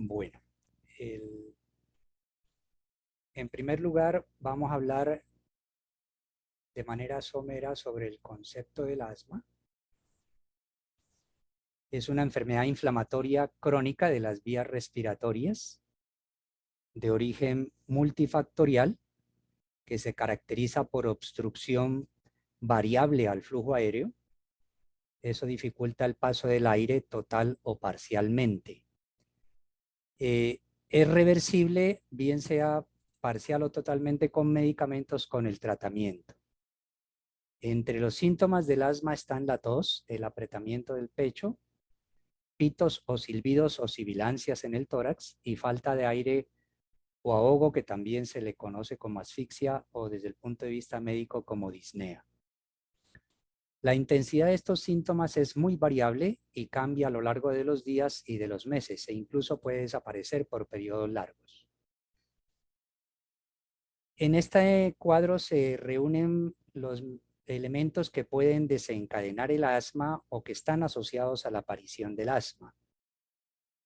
Bueno, el- en primer lugar vamos a hablar de manera somera sobre el concepto del asma. Es una enfermedad inflamatoria crónica de las vías respiratorias de origen multifactorial que se caracteriza por obstrucción variable al flujo aéreo. Eso dificulta el paso del aire total o parcialmente. Es reversible, bien sea parcial o totalmente con medicamentos con el tratamiento. Entre los síntomas del asma están la tos, el apretamiento del pecho, pitos o silbidos o sibilancias en el tórax y falta de aire o ahogo, que también se le conoce como asfixia o desde el punto de vista médico como disnea. La intensidad de estos síntomas es muy variable y cambia a lo largo de los días y de los meses e incluso puede desaparecer por periodos largos. En este cuadro se reúnen los elementos que pueden desencadenar el asma o que están asociados a la aparición del asma.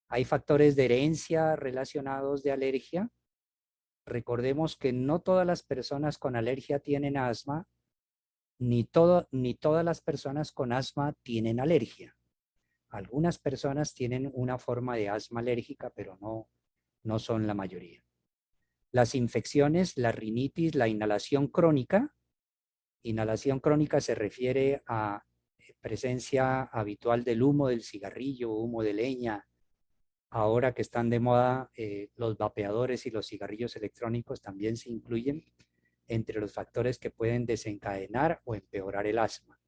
Hay factores de herencia relacionados de alergia. Recordemos que no todas las personas con alergia tienen asma, ni todas las personas con asma tienen alergia. Algunas personas tienen una forma de asma alérgica, pero no son la mayoría. Las infecciones, la rinitis, la inhalación crónica. Inhalación crónica se refiere a presencia habitual del humo del cigarrillo, humo de leña. Ahora que están de moda los vapeadores y los cigarrillos electrónicos también se incluyen entre los factores que pueden desencadenar o empeorar el asma.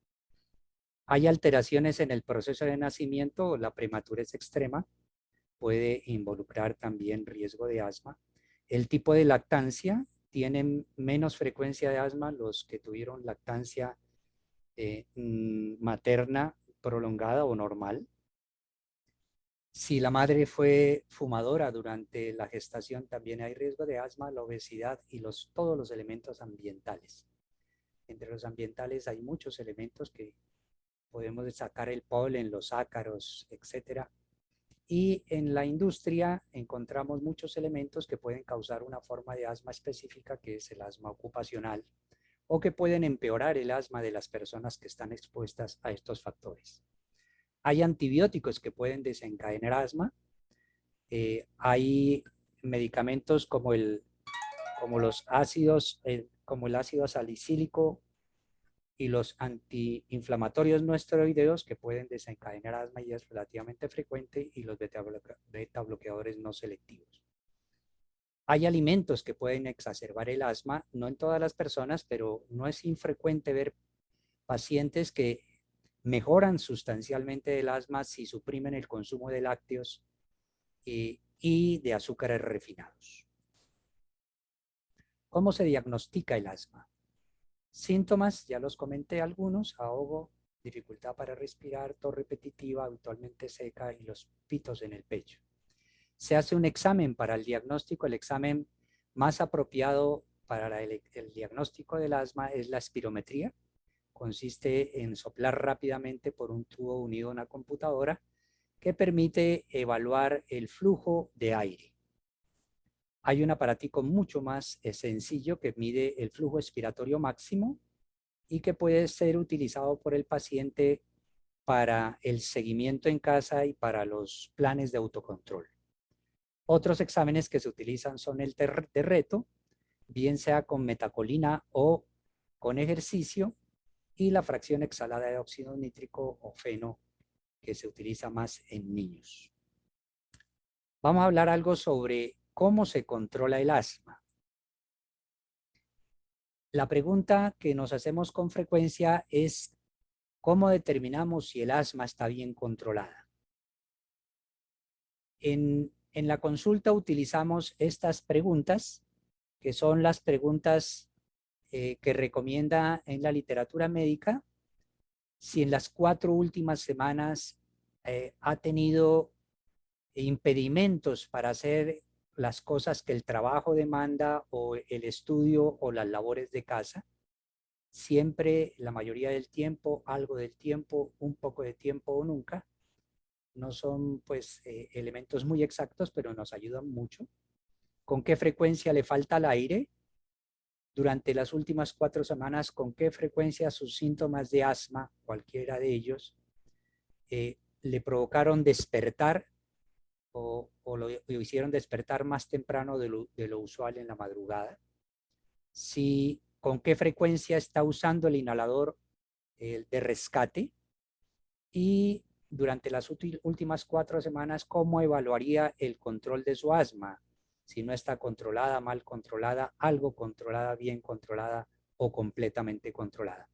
Hay alteraciones en el proceso de nacimiento o la prematurez extrema puede involucrar también riesgo de asma. El tipo de lactancia, tienen menos frecuencia de asma los que tuvieron lactancia materna prolongada o normal. Si la madre fue fumadora durante la gestación, también hay riesgo de asma, la obesidad y todos los elementos ambientales. Entre los ambientales hay muchos elementos que podemos destacar: el polen, los ácaros, etcétera. Y en la industria encontramos muchos elementos que pueden causar una forma de asma específica, que es el asma ocupacional, o que pueden empeorar el asma de las personas que están expuestas a estos factores. Hay antibióticos que pueden desencadenar asma. Hay medicamentos como los ácidos, como el ácido salicílico y los antiinflamatorios no esteroideos, que pueden desencadenar asma y es relativamente frecuente, y los beta bloqueadores no selectivos. Hay alimentos que pueden exacerbar el asma, no en todas las personas, pero no es infrecuente ver pacientes que mejoran sustancialmente el asma si suprimen el consumo de lácteos y de azúcares refinados. ¿Cómo se diagnostica el asma? Síntomas, ya los comenté algunos: ahogo, dificultad para respirar, tos repetitiva, habitualmente seca, y los pitos en el pecho. Se hace un examen para el diagnóstico. El examen más apropiado para el diagnóstico del asma es la espirometría. Consiste en soplar rápidamente por un tubo unido a una computadora que permite evaluar el flujo de aire. Hay un aparatico mucho más sencillo que mide el flujo expiratorio máximo y que puede ser utilizado por el paciente para el seguimiento en casa y para los planes de autocontrol. Otros exámenes que se utilizan son el de reto, bien sea con metacolina o con ejercicio, y la fracción exhalada de óxido nítrico o feno, que se utiliza más en niños. Vamos a hablar algo sobre cómo se controla el asma. La pregunta que nos hacemos con frecuencia es: ¿cómo determinamos si el asma está bien controlada? En la consulta utilizamos estas preguntas, que son las preguntas que recomienda en la literatura médica. Si en las 4 últimas semanas ha tenido impedimentos para hacer las cosas que el trabajo demanda, o el estudio o las labores de casa. Siempre, la mayoría del tiempo, algo del tiempo, un poco de tiempo o nunca. no son pues elementos muy exactos, pero nos ayudan mucho. ¿Con qué frecuencia le falta el aire? Durante las últimas 4 semanas, ¿con qué frecuencia sus síntomas de asma, cualquiera de ellos, le provocaron despertar o lo hicieron despertar más temprano de lo usual en la madrugada? Si, ¿con qué frecuencia está usando el inhalador de rescate? Y durante las últimas 4 semanas, ¿cómo evaluaría el control de su asma? Si no está controlada, mal controlada, algo controlada, bien controlada o completamente controlada.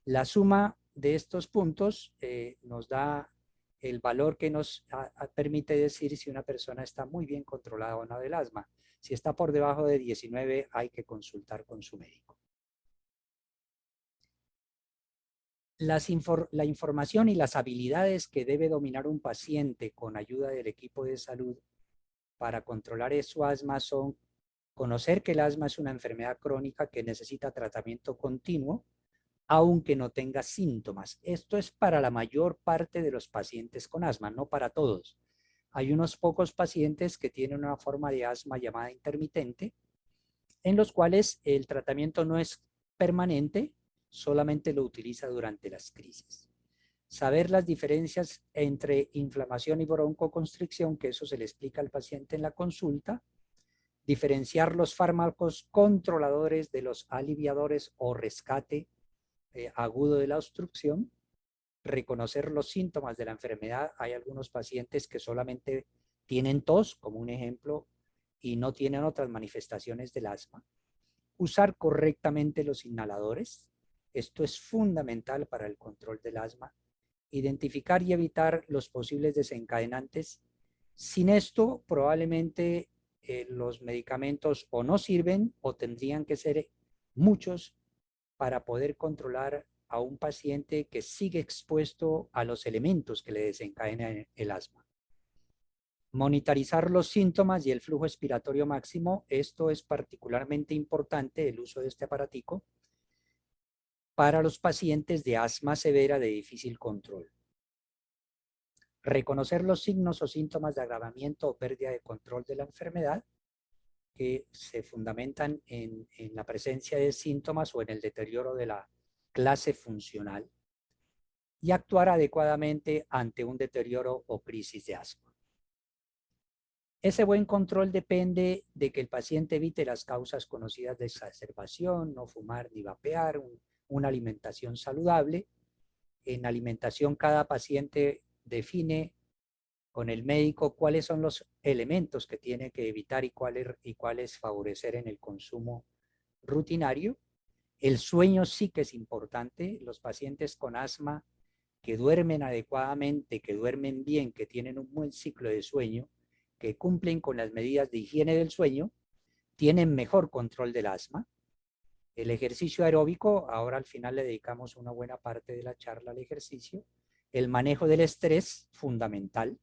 La suma de estos puntos nos da el valor que nos permite decir si una persona está muy bien controlada o no del asma. Si está por debajo de 19, hay que consultar con su médico. La información y las habilidades que debe dominar un paciente con ayuda del equipo de salud para controlar su asma son conocer que el asma es una enfermedad crónica que necesita tratamiento continuo, aunque no tenga síntomas. Esto es para la mayor parte de los pacientes con asma, no para todos. Hay unos pocos pacientes que tienen una forma de asma llamada intermitente, en los cuales el tratamiento no es permanente, solamente lo utiliza durante las crisis. Saber las diferencias entre inflamación y broncoconstricción, que eso se le explica al paciente en la consulta, diferenciar los fármacos controladores de los aliviadores o rescate agudo de la obstrucción, reconocer los síntomas de la enfermedad. Hay algunos pacientes que solamente tienen tos, como un ejemplo, y no tienen otras manifestaciones del asma. Usar correctamente los inhaladores. Esto es fundamental para el control del asma. Identificar y evitar los posibles desencadenantes. Sin esto, probablemente los medicamentos o no sirven o tendrían que ser muchos para poder controlar a un paciente que sigue expuesto a los elementos que le desencadenan el asma. Monitorizar los síntomas y el flujo expiratorio máximo. Esto es particularmente importante, el uso de este aparatico, para los pacientes de asma severa de difícil control. Reconocer los signos o síntomas de agravamiento o pérdida de control de la enfermedad que se fundamentan en la presencia de síntomas o en el deterioro de la clase funcional, y actuar adecuadamente ante un deterioro o crisis de asma. Ese buen control depende de que el paciente evite las causas conocidas de exacerbación, no fumar ni vapear, una alimentación saludable. En alimentación cada paciente define con el médico cuáles son los elementos que tiene que evitar y cuáles favorecer en el consumo rutinario. El sueño sí que es importante. Los pacientes con asma que duermen adecuadamente, que duermen bien, que tienen un buen ciclo de sueño, que cumplen con las medidas de higiene del sueño, tienen mejor control del asma. El ejercicio aeróbico, ahora al final le dedicamos una buena parte de la charla al ejercicio. El manejo del estrés, fundamental.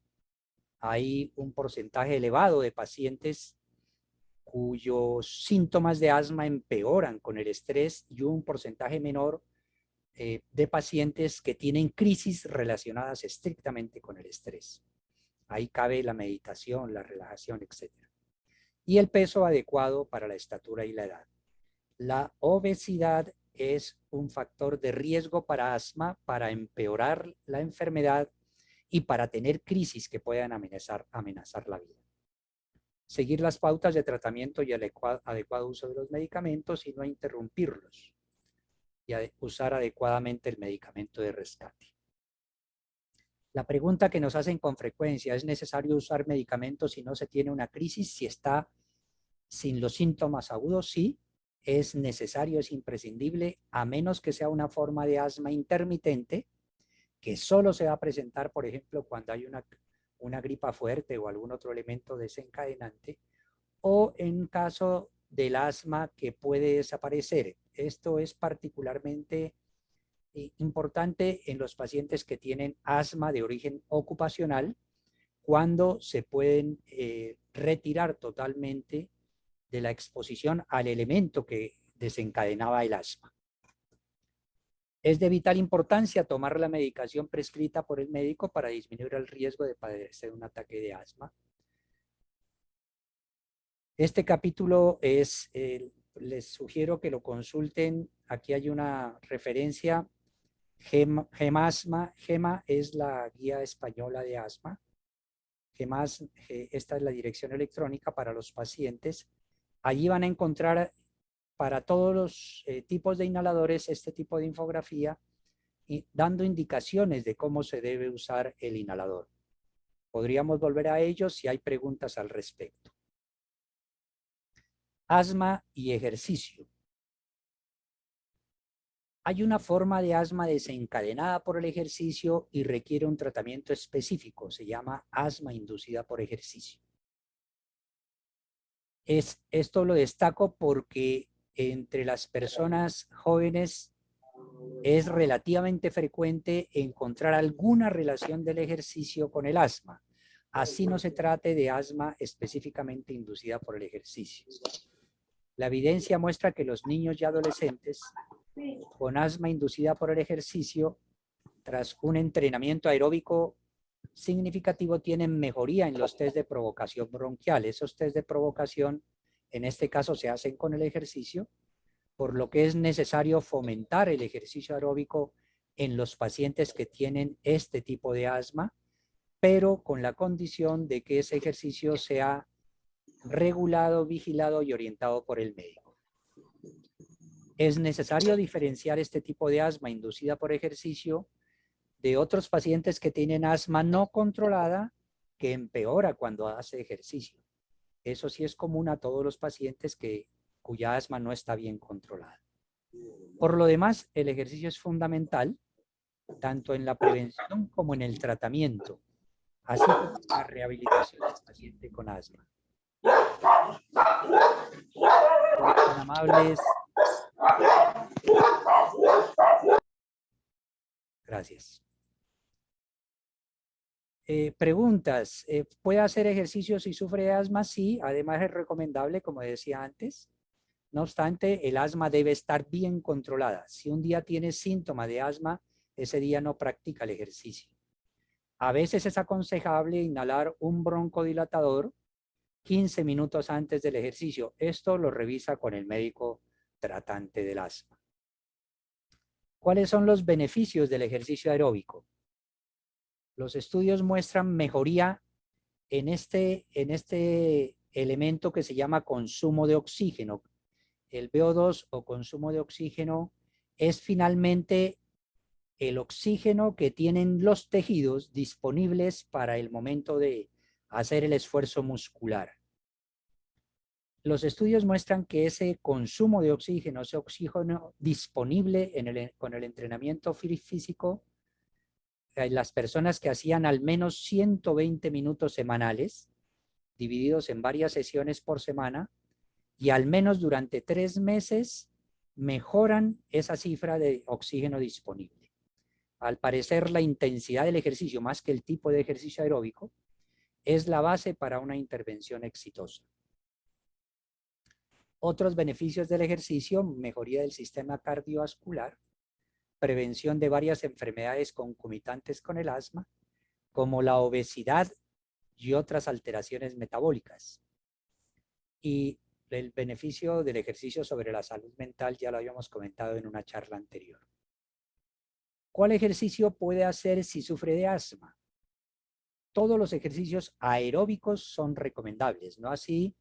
Hay un porcentaje elevado de pacientes cuyos síntomas de asma empeoran con el estrés y un porcentaje menor de pacientes que tienen crisis relacionadas estrictamente con el estrés. Ahí cabe la meditación, la relajación, etc. Y el peso adecuado para la estatura y la edad. La obesidad es un factor de riesgo para asma, para empeorar la enfermedad y para tener crisis que puedan amenazar la vida. Seguir las pautas de tratamiento y el adecuado uso de los medicamentos y no interrumpirlos. Y usar adecuadamente el medicamento de rescate. La pregunta que nos hacen con frecuencia: ¿es necesario usar medicamentos si no se tiene una crisis? Si está sin los síntomas agudos, sí, es necesario, es imprescindible, a menos que sea una forma de asma intermitente, que solo se va a presentar, por ejemplo, cuando hay una gripa fuerte o algún otro elemento desencadenante, o en caso del asma que puede desaparecer. Esto es particularmente importante en los pacientes que tienen asma de origen ocupacional, cuando se pueden retirar totalmente de la exposición al elemento que desencadenaba el asma. Es de vital importancia tomar la medicación prescrita por el médico para disminuir el riesgo de padecer un ataque de asma. Este capítulo es, les sugiero que lo consulten. Aquí hay una referencia, GEMASMA. GEMA es la guía española de asma. GEMAS, esta es la dirección electrónica para los pacientes. Allí van a encontrar para todos los tipos de inhaladores este tipo de infografía y dando indicaciones de cómo se debe usar el inhalador. Podríamos volver a ello si hay preguntas al respecto. Asma y ejercicio. Hay una forma de asma desencadenada por el ejercicio y requiere un tratamiento específico. Se llama asma inducida por ejercicio. Esto lo destaco porque entre las personas jóvenes es relativamente frecuente encontrar alguna relación del ejercicio con el asma. Así no se trate de asma específicamente inducida por el ejercicio. La evidencia muestra que los niños y adolescentes con asma inducida por el ejercicio, tras un entrenamiento aeróbico significativo, tienen mejoría en los test de provocación bronquial. Esos test de provocación, en este caso, se hacen con el ejercicio, por lo que es necesario fomentar el ejercicio aeróbico en los pacientes que tienen este tipo de asma, pero con la condición de que ese ejercicio sea regulado, vigilado y orientado por el médico. Es necesario diferenciar este tipo de asma inducida por ejercicio de otros pacientes que tienen asma no controlada que empeora cuando hace ejercicio. Eso sí es común a todos los pacientes cuya asma no está bien controlada. Por lo demás, el ejercicio es fundamental tanto en la prevención como en el tratamiento, así como en la rehabilitación del paciente con asma. Tan amables. Gracias. Preguntas. ¿Puede hacer ejercicio si sufre de asma? Sí, además es recomendable, como decía antes. No obstante, el asma debe estar bien controlada. Si un día tiene síntoma de asma, ese día no practica el ejercicio. A veces es aconsejable inhalar un broncodilatador 15 minutos antes del ejercicio. Esto lo revisa con el médico tratante del asma. ¿Cuáles son los beneficios del ejercicio aeróbico? Los estudios muestran mejoría en este elemento que se llama consumo de oxígeno. El VO2 o consumo de oxígeno es finalmente el oxígeno que tienen los tejidos disponibles para el momento de hacer el esfuerzo muscular. Los estudios muestran que ese consumo de oxígeno, ese oxígeno disponible con el entrenamiento físico, las personas que hacían al menos 120 minutos semanales, divididos en varias sesiones por semana, y al menos durante 3 meses, mejoran esa cifra de oxígeno disponible. Al parecer, la intensidad del ejercicio, más que el tipo de ejercicio aeróbico, es la base para una intervención exitosa. Otros beneficios del ejercicio: mejoría del sistema cardiovascular, prevención de varias enfermedades concomitantes con el asma, como la obesidad y otras alteraciones metabólicas. Y el beneficio del ejercicio sobre la salud mental ya lo habíamos comentado en una charla anterior. ¿Cuál ejercicio puede hacer si sufre de asma? Todos los ejercicios aeróbicos son recomendables, no así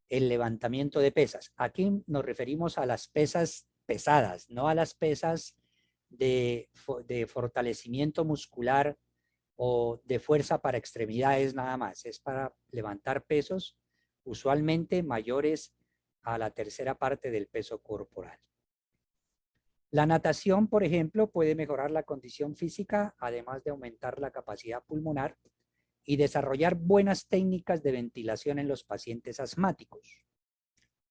el levantamiento de pesas. Aquí nos referimos a las pesas pesadas, no a las pesas de fortalecimiento muscular o de fuerza para extremidades nada más. Es para levantar pesos usualmente mayores a la tercera parte del peso corporal. La natación, por ejemplo, puede mejorar la condición física, además de aumentar la capacidad pulmonar y desarrollar buenas técnicas de ventilación en los pacientes asmáticos.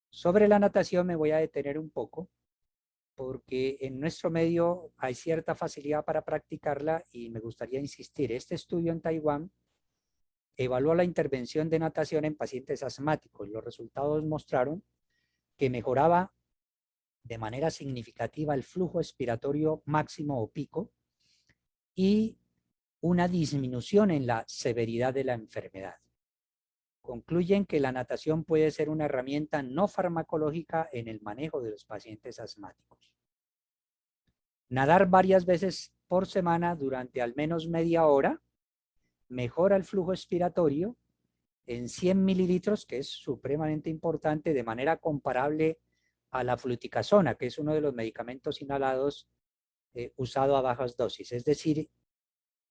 Sobre la natación me voy a detener un poco, porque en nuestro medio hay cierta facilidad para practicarla y me gustaría insistir. Este estudio en Taiwán evaluó la intervención de natación en pacientes asmáticos. Los resultados mostraron que mejoraba de manera significativa el flujo expiratorio máximo o pico y una disminución en la severidad de la enfermedad. Concluyen que la natación puede ser una herramienta no farmacológica en el manejo de los pacientes asmáticos. Nadar varias veces por semana durante al menos media hora mejora el flujo expiratorio en 100 mililitros, que es supremamente importante, de manera comparable a la fluticasona, que es uno de los medicamentos inhalados usado a bajas dosis. Es decir,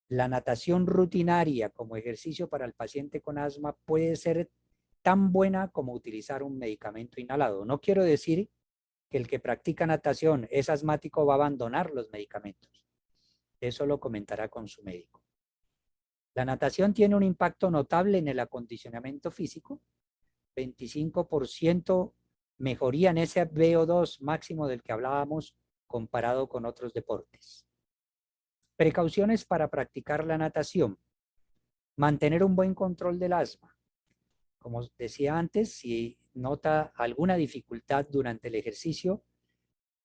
la natación rutinaria como ejercicio para el paciente con asma puede ser tan buena como utilizar un medicamento inhalado. No quiero decir que el que practica natación es asmático va a abandonar los medicamentos. Eso lo comentará con su médico. La natación tiene un impacto notable en el acondicionamiento físico, 25% mejoría en ese VO2 máximo del que hablábamos comparado con otros deportes. Precauciones para practicar la natación. Mantener un buen control del asma. Como decía antes, si nota alguna dificultad durante el ejercicio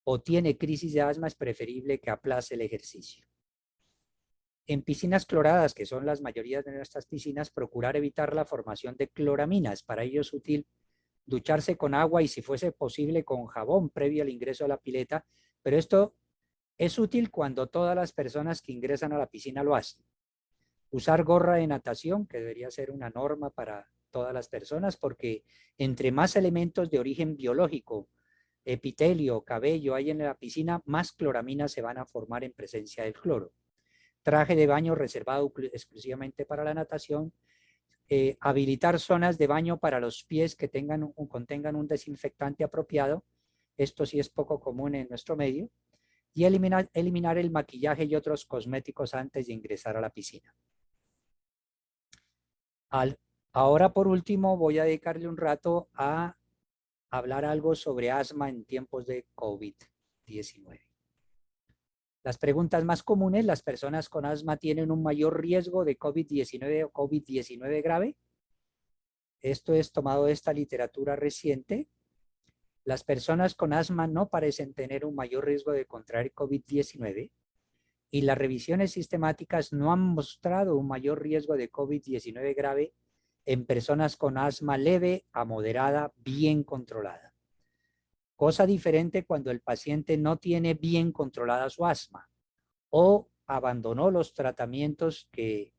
o tiene crisis de asma, es preferible que aplace el ejercicio. En piscinas cloradas, que son las mayorías de nuestras piscinas, procurar evitar la formación de cloraminas. Para ello es útil ducharse con agua y, si fuese posible, con jabón previo al ingreso a la pileta, pero esto es útil cuando todas las personas que ingresan a la piscina lo hacen. Usar gorra de natación, que debería ser una norma para todas las personas, porque entre más elementos de origen biológico, epitelio, cabello hay en la piscina, más cloraminas se van a formar en presencia del cloro. Traje de baño reservado exclusivamente para la natación. Habilitar zonas de baño para los pies que contengan un desinfectante apropiado. Esto sí es poco común en nuestro medio. Y eliminar el maquillaje y otros cosméticos antes de ingresar a la piscina. Ahora, por último, voy a dedicarle un rato a hablar algo sobre asma en tiempos de COVID-19. Las preguntas más comunes: ¿las personas con asma tienen un mayor riesgo de COVID-19 o COVID-19 grave? Esto es tomado de esta literatura reciente. Las personas con asma no parecen tener un mayor riesgo de contraer COVID-19 y las revisiones sistemáticas no han mostrado un mayor riesgo de COVID-19 grave en personas con asma leve a moderada bien controlada. Cosa diferente cuando el paciente no tiene bien controlada su asma o abandonó los tratamientos que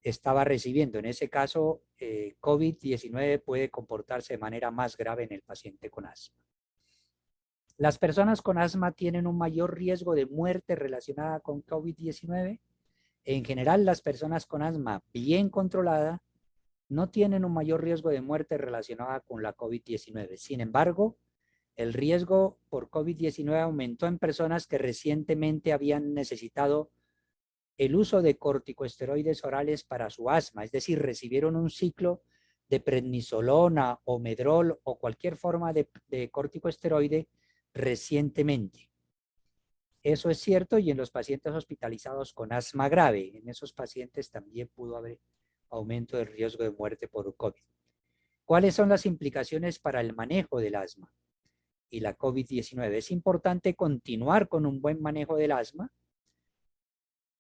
estaba recibiendo. En ese caso, COVID-19 puede comportarse de manera más grave en el paciente con asma. ¿Las personas con asma tienen un mayor riesgo de muerte relacionada con COVID-19? En general, las personas con asma bien controlada no tienen un mayor riesgo de muerte relacionada con la COVID-19. Sin embargo, el riesgo por COVID-19 aumentó en personas que recientemente habían necesitado el uso de corticosteroides orales para su asma, es decir, recibieron un ciclo de prednisolona o medrol o cualquier forma de corticosteroide recientemente. Eso es cierto, y en los pacientes hospitalizados con asma grave, en esos pacientes también pudo haber aumento del riesgo de muerte por COVID. ¿Cuáles son las implicaciones para el manejo del asma y la COVID-19? Es importante continuar con un buen manejo del asma,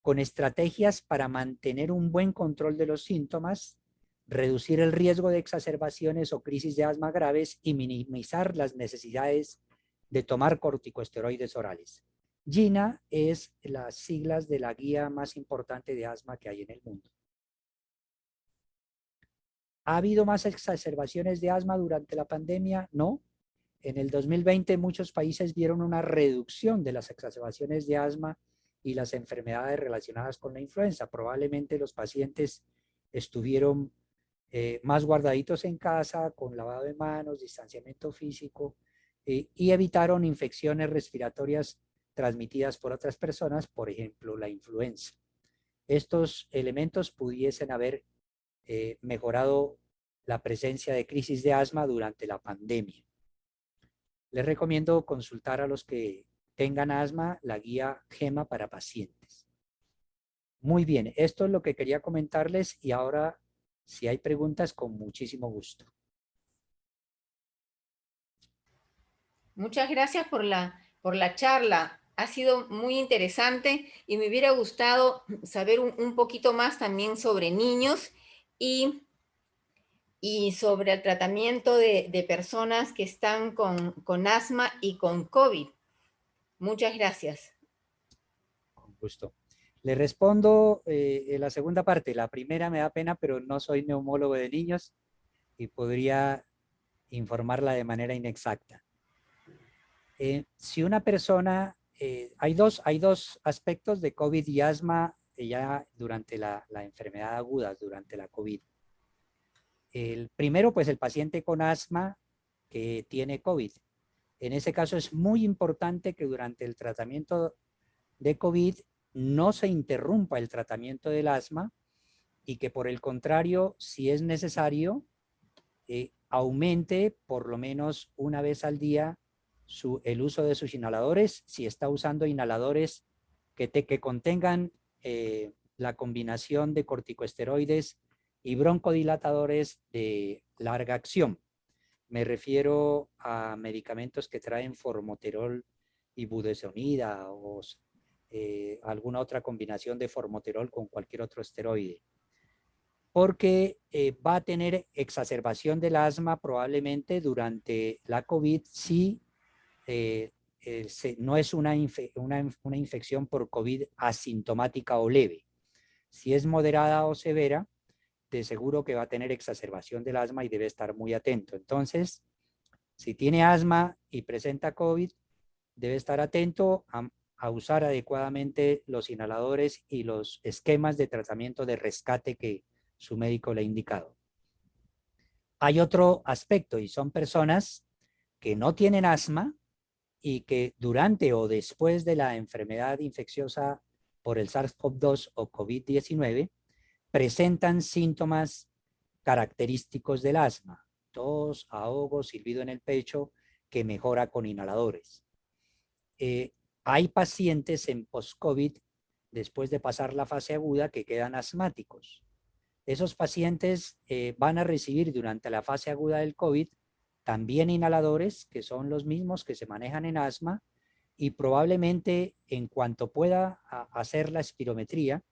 con estrategias para mantener un buen control de los síntomas, reducir el riesgo de exacerbaciones o crisis de asma graves y minimizar las necesidades de tomar corticosteroides orales. GINA es las siglas de la guía más importante de asma que hay en el mundo. ¿Ha habido más exacerbaciones de asma durante la pandemia? No. En el 2020 muchos países vieron una reducción de las exacerbaciones de asma y las enfermedades relacionadas con la influenza. Probablemente los pacientes estuvieron más guardaditos en casa, con lavado de manos, distanciamiento físico, y evitaron infecciones respiratorias transmitidas por otras personas, por ejemplo, la influenza. Estos elementos pudiesen haber mejorado la presencia de crisis de asma durante la pandemia. Les recomiendo consultar a los que tengan asma la guía GEMA para pacientes. Muy bien, esto es lo que quería comentarles, y ahora, si hay preguntas, con muchísimo gusto. Muchas gracias por la charla. Ha sido muy interesante y me hubiera gustado saber un poquito más también sobre niños y, y sobre el tratamiento de personas que están con asma y con COVID. Muchas gracias. Con gusto. Le respondo en la segunda parte. La primera me da pena, pero no soy neumólogo de niños y podría informarla de manera inexacta. Si una persona, hay dos aspectos de COVID y asma ya durante la enfermedad aguda, durante la COVID. El primero, pues el paciente con asma que tiene COVID. En ese caso es muy importante que durante el tratamiento de COVID no se interrumpa el tratamiento del asma y que por el contrario, si es necesario, aumente por lo menos una vez al día el uso de sus inhaladores, si está usando inhaladores que contengan la combinación de corticosteroides y broncodilatadores de larga acción. Me refiero a medicamentos que traen formoterol y budesonida o alguna otra combinación de formoterol con cualquier otro esteroide, porque va a tener exacerbación del asma probablemente durante la COVID si no es una infección por COVID asintomática o leve. Si es moderada o severa, de seguro que va a tener exacerbación del asma y debe estar muy atento. Entonces, si tiene asma y presenta COVID, debe estar atento a usar adecuadamente los inhaladores y los esquemas de tratamiento de rescate que su médico le ha indicado. Hay otro aspecto y son personas que no tienen asma y que durante o después de la enfermedad infecciosa por el SARS-CoV-2 o COVID-19 presentan síntomas característicos del asma: tos, ahogo, silbido en el pecho, que mejora con inhaladores. Hay pacientes en post-COVID, después de pasar la fase aguda, que quedan asmáticos. Esos pacientes van a recibir durante la fase aguda del COVID también inhaladores, que son los mismos que se manejan en asma, y probablemente en cuanto pueda hacer la espirometría,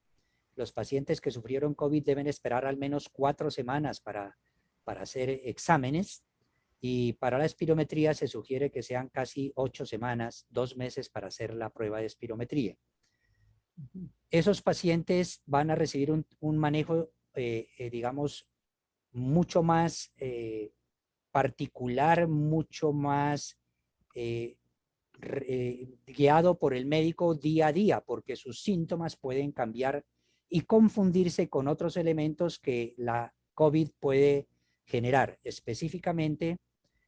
los pacientes que sufrieron COVID deben esperar al menos 4 semanas para hacer exámenes, y para la espirometría se sugiere que sean casi 8 semanas, 2 meses para hacer la prueba de espirometría. Esos pacientes van a recibir un manejo, digamos, mucho más particular, mucho más eh, guiado por el médico día a día, porque sus síntomas pueden cambiar y confundirse con otros elementos que la COVID puede generar. Específicamente,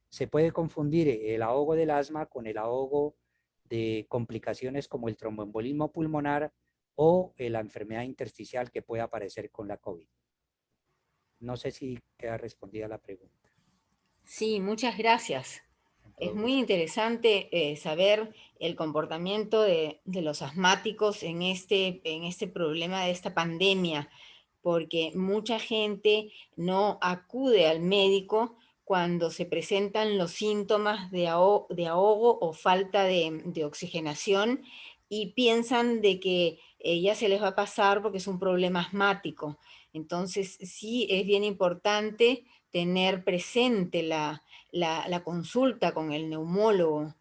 se puede confundir el ahogo del asma con el ahogo de complicaciones como el tromboembolismo pulmonar o la enfermedad intersticial que puede aparecer con la COVID. No sé si queda respondida la pregunta. Sí, muchas gracias. Con Es todo muy gusto. interesante saber el comportamiento de los asmáticos en este problema de esta pandemia, porque mucha gente no acude al médico cuando se presentan los síntomas de ahogo o falta de oxigenación y piensan de que ya se les va a pasar porque es un problema asmático. Entonces, sí es bien importante tener presente la consulta con el neumólogo.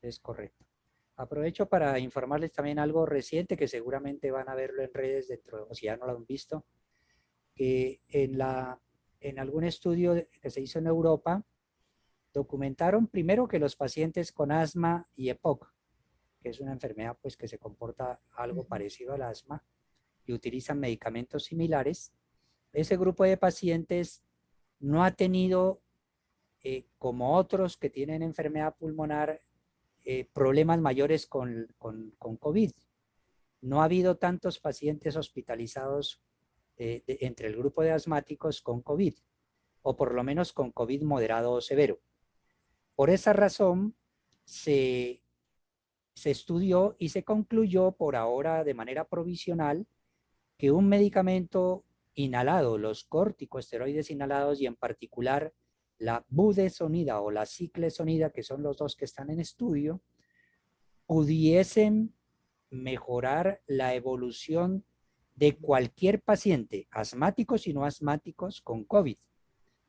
Es correcto. Aprovecho para informarles también algo reciente que seguramente van a verlo en redes dentro, o si ya no lo han visto, que en algún estudio que se hizo en Europa, documentaron primero que los pacientes con asma y EPOC, que es una enfermedad pues que se comporta algo parecido al asma y utilizan medicamentos similares, ese grupo de pacientes no ha tenido, como otros que tienen enfermedad pulmonar, problemas mayores con COVID. No ha habido tantos pacientes hospitalizados entre el grupo de asmáticos con COVID, o por lo menos con COVID moderado o severo. Por esa razón, se, se estudió y se concluyó por ahora de manera provisional que un medicamento inhalado, los corticosteroides inhalados y en particular la budesonida o la ciclesonida, que son los dos que están en estudio, pudiesen mejorar la evolución de cualquier paciente, asmáticos y no asmáticos, con COVID.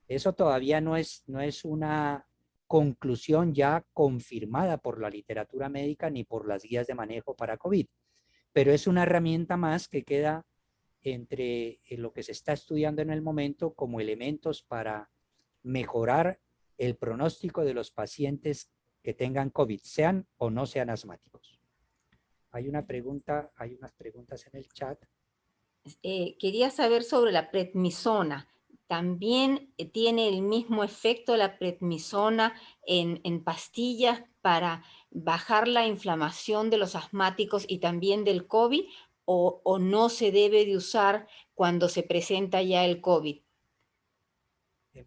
Eso todavía no es una conclusión ya confirmada por la literatura médica ni por las guías de manejo para COVID, pero es una herramienta más que queda entre lo que se está estudiando en el momento como elementos para mejorar el pronóstico de los pacientes que tengan COVID, sean o no sean asmáticos. Hay unas preguntas en el chat. Quería saber sobre la prednisona. ¿También tiene el mismo efecto la prednisona en pastillas para bajar la inflamación de los asmáticos y también del COVID? ¿O no se debe de usar cuando se presenta ya el COVID?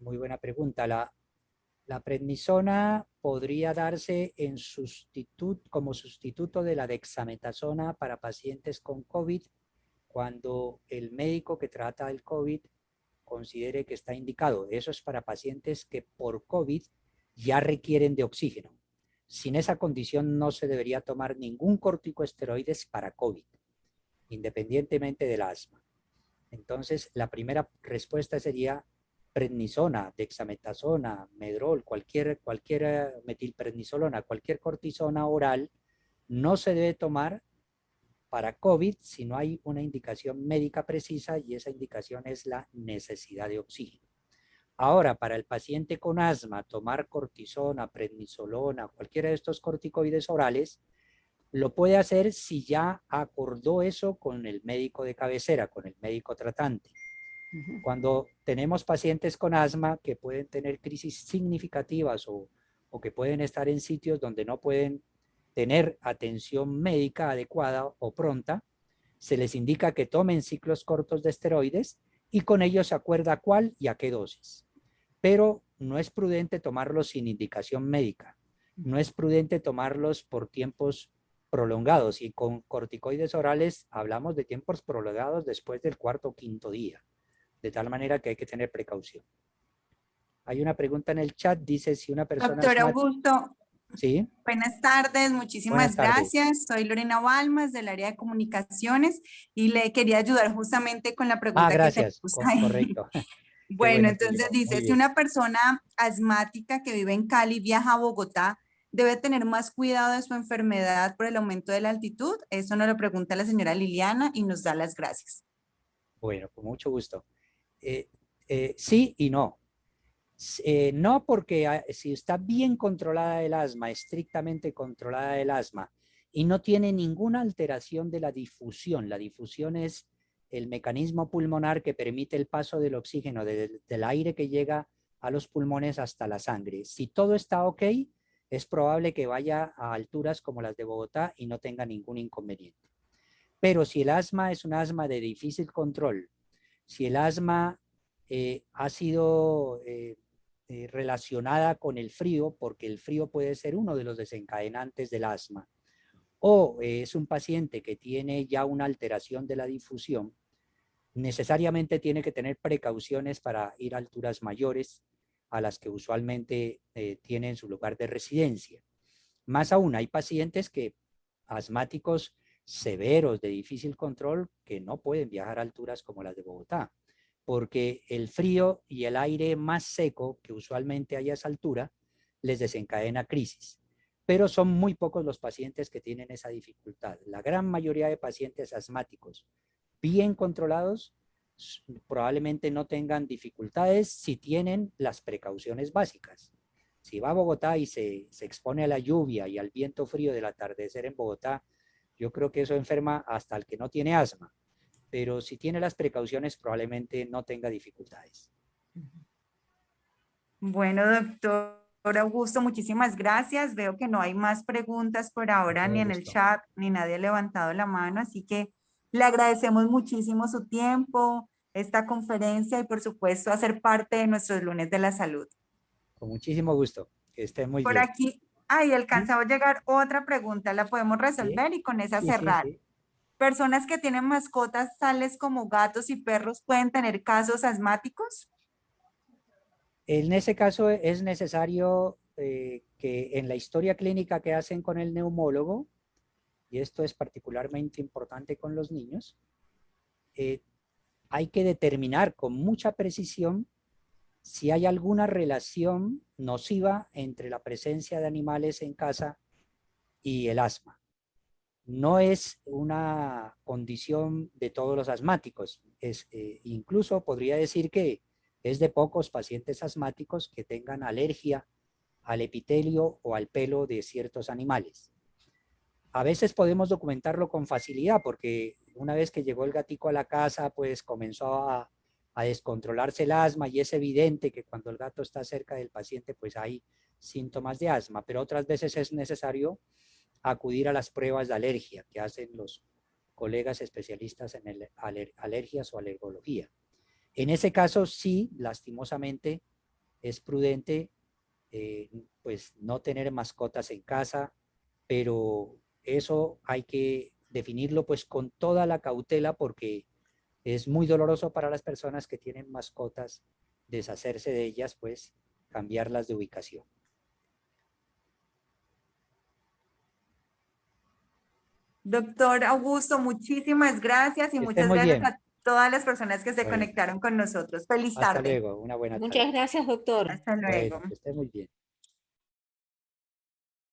Muy buena pregunta. La prednisona podría darse como sustituto de la dexametasona para pacientes con COVID cuando el médico que trata el COVID considere que está indicado. Eso es para pacientes que por COVID ya requieren de oxígeno. Sin esa condición no se debería tomar ningún corticosteroides para COVID, independientemente del asma. Entonces, la primera respuesta sería prednisona, dexametasona, medrol, cualquier metilprednisolona, cualquier cortisona oral, no se debe tomar para COVID si no hay una indicación médica precisa, y esa indicación es la necesidad de oxígeno. Ahora, para el paciente con asma, tomar cortisona, prednisolona, cualquiera de estos corticoides orales, lo puede hacer si ya acordó eso con el médico de cabecera, con el médico tratante. Cuando tenemos pacientes con asma que pueden tener crisis significativas o que pueden estar en sitios donde no pueden tener atención médica adecuada o pronta, se les indica que tomen ciclos cortos de esteroides y con ellos se acuerda cuál y a qué dosis. Pero no es prudente tomarlos sin indicación médica. No es prudente tomarlos por tiempos prolongados, y con corticoides orales hablamos de tiempos prolongados después del cuarto o quinto día, de tal manera que hay que tener precaución. Hay una pregunta en el chat, dice si una persona Doctor asmática... Augusto, Sí, buenas tardes, buenas muchísimas tardes. gracias. Soy Lorena Balmas del área de comunicaciones y le quería ayudar justamente con la pregunta que Gracias, tenemos ahí. correcto. Qué Bueno, bueno que entonces llegó, muy dice, si bien. una persona asmática que vive en Cali viaja a Bogotá, ¿debe tener más cuidado de su enfermedad por el aumento de la altitud? Eso nos lo pregunta la señora Liliana y nos da las gracias. Bueno, con mucho gusto. Sí y no. No, porque si está bien controlada el asma, estrictamente controlada el asma, y no tiene ninguna alteración de la difusión es el mecanismo pulmonar que permite el paso del oxígeno del aire que llega a los pulmones hasta la sangre. Si todo está ok, es probable que vaya a alturas como las de Bogotá y no tenga ningún inconveniente. Pero si el asma es un asma de difícil control, si el asma ha sido relacionada con el frío, porque el frío puede ser uno de los desencadenantes del asma, o es un paciente que tiene ya una alteración de la difusión, necesariamente tiene que tener precauciones para ir a alturas mayores a las que usualmente tiene en su lugar de residencia. Más aún, hay pacientes asmáticos severos de difícil control, que no pueden viajar a alturas como las de Bogotá, porque el frío y el aire más seco que usualmente hay a esa altura les desencadena crisis. Pero son muy pocos los pacientes que tienen esa dificultad. La gran mayoría de pacientes asmáticos bien controlados probablemente no tengan dificultades si tienen las precauciones básicas. Si va a Bogotá y se expone a la lluvia y al viento frío del atardecer en Bogotá, yo creo que eso enferma hasta el que no tiene asma. Pero si tiene las precauciones, probablemente no tenga dificultades. Bueno, doctor Augusto, muchísimas gracias. Veo que no hay más preguntas por Con ahora, todo ni en el gusto. chat, ni nadie ha levantado la mano, así que le agradecemos muchísimo su tiempo, esta conferencia y por supuesto hacer parte de nuestros lunes de la salud. Con muchísimo gusto. Que esté muy Por bien. aquí, alcanzaba a llegar otra pregunta, la podemos Sí, resolver y con esa sí, sí, cerrar. sí. ¿Personas que tienen mascotas tales como gatos y perros pueden tener casos asmáticos? En ese caso es necesario que en la historia clínica que hacen con el neumólogo, y esto es particularmente importante con los niños, hay que determinar con mucha precisión si hay alguna relación nociva entre la presencia de animales en casa y el asma. No es una condición de todos los asmáticos. Incluso podría decir que es de pocos pacientes asmáticos que tengan alergia al epitelio o al pelo de ciertos animales. A veces podemos documentarlo con facilidad porque una vez que llegó el gatico a la casa, pues comenzó a descontrolarse el asma y es evidente que cuando el gato está cerca del paciente, pues hay síntomas de asma, pero otras veces es necesario acudir a las pruebas de alergia que hacen los colegas especialistas en alergias o alergología. En ese caso, sí, lastimosamente, es prudente pues no tener mascotas en casa, pero eso hay que definirlo pues con toda la cautela porque es muy doloroso para las personas que tienen mascotas deshacerse de ellas, pues cambiarlas de ubicación. Doctor Augusto, muchísimas gracias y Que estén muchas muy gracias bien. a todas las personas que se Bueno, conectaron con nosotros. Feliz hasta tarde. luego. Una buena tarde. Muchas gracias, doctor. Hasta luego. Bueno, que estén muy bien.